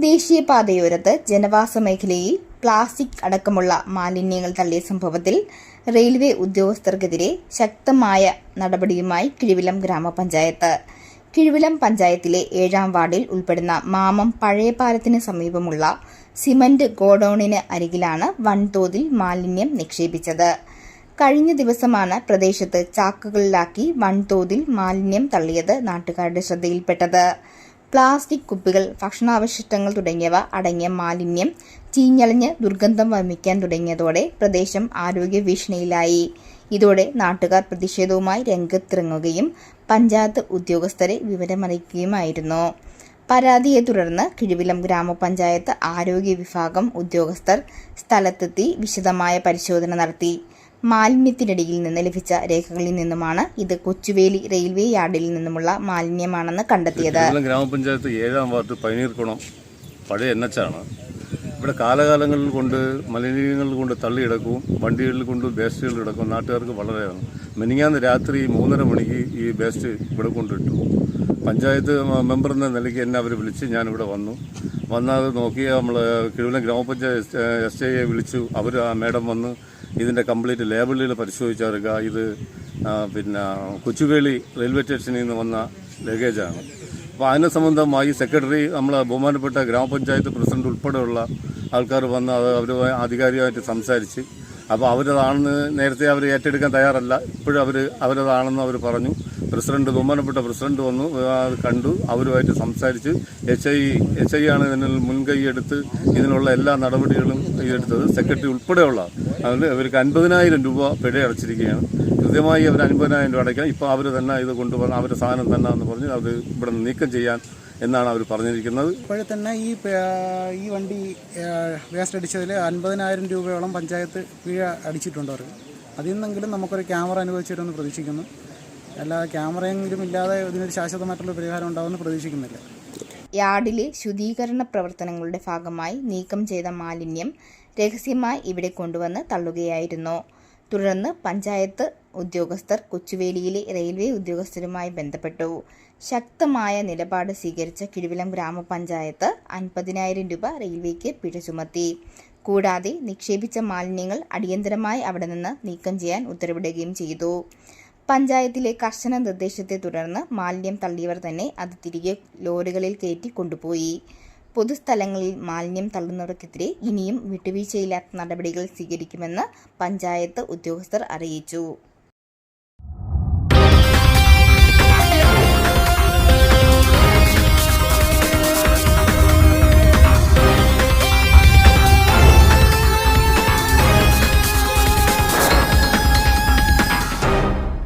ദേശീയപാതയോരത്ത് ജനവാസ മേഖലയിൽ പ്ലാസ്റ്റിക് അടക്കമുള്ള മാലിന്യങ്ങൾ തള്ളിയ സംഭവത്തിൽ റെയിൽവേ ഉദ്യോഗസ്ഥർക്കെതിരെ ശക്തമായ നടപടിയുമായി കിഴിവിലം ഗ്രാമപഞ്ചായത്ത്. കിഴിവിലം പഞ്ചായത്തിലെ 7-ാം വാർഡിൽ ഉൾപ്പെടുന്ന മാമം പഴയ പാലത്തിന് സമീപമുള്ള സിമന്റ് ഗോഡൌണിന് അരികിലാണ് വൻതോതിൽ മാലിന്യം നിക്ഷേപിച്ചത്. കഴിഞ്ഞ ദിവസമാണ് പ്രദേശത്ത് ചാക്കുകളിലാക്കി വൻതോതിൽ മാലിന്യം തള്ളിയത് നാട്ടുകാരുടെ ശ്രദ്ധയിൽപ്പെട്ടത്. പ്ലാസ്റ്റിക് കുപ്പികൾ, ഭക്ഷണാവശിഷ്ടങ്ങൾ തുടങ്ങിയവ അടങ്ങിയ മാലിന്യം ചീഞ്ഞളിഞ്ഞ് ദുർഗന്ധം വമിക്കാൻ തുടങ്ങിയതോടെ പ്രദേശം ആരോഗ്യ ഭീഷണിയിലായി. ഇതോടെ നാട്ടുകാർ പ്രതിഷേധവുമായി രംഗത്തിറങ്ങുകയും പഞ്ചായത്ത് ഉദ്യോഗസ്ഥരെ വിവരമറിയിക്കുകയുമായിരുന്നു. പരാതിയെ തുടർന്ന് കിഴിവിലം ഗ്രാമപഞ്ചായത്ത് ആരോഗ്യ വിഭാഗം ഉദ്യോഗസ്ഥർ സ്ഥലത്തെത്തി വിശദമായ പരിശോധന നടത്തി. മാലിന്യത്തിനടിയിൽ നിന്ന് ലഭിച്ച രേഖകളിൽ നിന്നുമാണ് ഇത് കൊച്ചുവേലി റെയിൽവേ യാർഡിൽ നിന്നുമുള്ള മാലിന്യമാണെന്ന് കണ്ടെത്തിയത്. ഗ്രാമപഞ്ചായത്ത് 7-ാം വാർഡ് പൈനീർക്കുളം പഴയ NH-ആണ്. ഇവിടെ കാലകാലങ്ങളിൽ കൊണ്ട് മലിനീകരണങ്ങൾ കൊണ്ട് തള്ളിയിടക്കും, വണ്ടികളിൽ കൊണ്ട് വേസ്റ്റുകൾ ഇടക്കും. നാട്ടുകാർക്ക് വളരെയാണ്. മിനിങ്ങാന്ന് രാത്രി 3:30 മണിക്ക് ഈ വേസ്റ്റ് ഇവിടെ കൊണ്ടിട്ടു. പഞ്ചായത്ത് മെമ്പർ എന്ന നിലയ്ക്ക് എന്നെ അവർ വിളിച്ച് ഞാനിവിടെ വന്നത് നോക്കി നമ്മൾ കിഴിവിലം ഗ്രാമപഞ്ചായത്ത് SIയെ വിളിച്ചു. അവർ ആ മേഡം വന്ന് ഇതിൻ്റെ കംപ്ലീറ്റ് ലേബലുകൾ പരിശോധിച്ചെടുക്കുക. ഇത് കൊച്ചുവേളി റെയിൽവേ സ്റ്റേഷനിൽ നിന്ന് വന്ന ലഗേജാണ്. അപ്പോൾ അതിനെ സംബന്ധമായി സെക്രട്ടറി, നമ്മളെ ബഹുമാനപ്പെട്ട ഗ്രാമപഞ്ചായത്ത് പ്രസിഡന്റ് ഉൾപ്പെടെയുള്ള ആൾക്കാർ വന്ന് അവരുമായി ആധികാരികമായിട്ട് സംസാരിച്ച്, അപ്പോൾ അവരതാണെന്ന് നേരത്തെ അവർ ഏറ്റെടുക്കാൻ തയ്യാറല്ല. ഇപ്പോഴും അവരതാണെന്ന് അവർ പറഞ്ഞു. ബഹുമാനപ്പെട്ട പ്രസിഡന്റ് വന്നു, അത് കണ്ടു, അവരുമായിട്ട് സംസാരിച്ച് HI ആണ് ഇതിന് മുൻകൈ എടുത്ത് ഇതിനുള്ള എല്ലാ നടപടികളും എടുത്തത്. സെക്രട്ടറി ഉൾപ്പെടെയുള്ള അതുകൊണ്ട് അവർക്ക് 50,000 രൂപ പിഴ അടച്ചിരിക്കുകയാണ്. കൃത്യമായി അവർ 50,000 രൂപ അടയ്ക്കണം. ഇപ്പോൾ അവർ തന്നെ ഇത് കൊണ്ടുവന്ന് അവരുടെ സാധനം തന്നെ എന്ന് പറഞ്ഞ് അത് ഇവിടെ നീക്കം ചെയ്യാൻ എന്നാണ് അവർ പറഞ്ഞിരിക്കുന്നത്. ഇപ്പോഴെ തന്നെ ഈ വണ്ടി വേസ്റ്റ് അടിച്ചതിൽ 50,000 രൂപയോളം പഞ്ചായത്ത് പിഴ അടിച്ചിട്ടുണ്ട് അവർ. അതിൽ നിന്നെങ്കിലും നമുക്കൊരു ക്യാമറ അനുവദിച്ചു തരുമെന്ന് പ്രതീക്ഷിക്കുന്നു. അല്ലാതെ ക്യാമറയെങ്കിലും ഇല്ലാതെ ഇതിനൊരു ശാശ്വതമായിട്ടുള്ള പരിഹാരം ഉണ്ടാവുമെന്ന് പ്രതീക്ഷിക്കുന്നില്ല. യാർഡിലെ ശുചീകരണ പ്രവർത്തനങ്ങളുടെ ഭാഗമായി നീക്കം ചെയ്ത മാലിന്യം രഹസ്യമായി ഇവിടെ കൊണ്ടുവന്ന് തള്ളുകയായിരുന്നു. തുടർന്ന് പഞ്ചായത്ത് ഉദ്യോഗസ്ഥർ കൊച്ചുവേലിയിലെ റെയിൽവേ ഉദ്യോഗസ്ഥരുമായി ബന്ധപ്പെട്ടു. ശക്തമായ നിലപാട് സ്വീകരിച്ച കിഴിവിലം ഗ്രാമപഞ്ചായത്ത് 50,000 രൂപ റെയിൽവേക്ക് പിഴ ചുമത്തി. കൂടാതെ നിക്ഷേപിച്ച മാലിന്യങ്ങൾ അടിയന്തരമായി അവിടെ നിന്ന് നീക്കം ചെയ്യാൻ ഉത്തരവിടുകയും ചെയ്തു. പഞ്ചായത്തിലെ കർശന നിർദ്ദേശത്തെ തുടർന്ന് മാലിന്യം തള്ളിയവർ തന്നെ അത് തിരികെ ലോറികളിൽ കയറ്റി കൊണ്ടുപോയി. പൊതുസ്ഥലങ്ങളിൽ മാലിന്യം തള്ളുന്നവർക്കെതിരെ ഇനിയും വിട്ടുവീഴ്ചയില്ലാത്ത നടപടികൾ സ്വീകരിക്കുമെന്ന് പഞ്ചായത്ത് ഉദ്യോഗസ്ഥർ അറിയിച്ചു.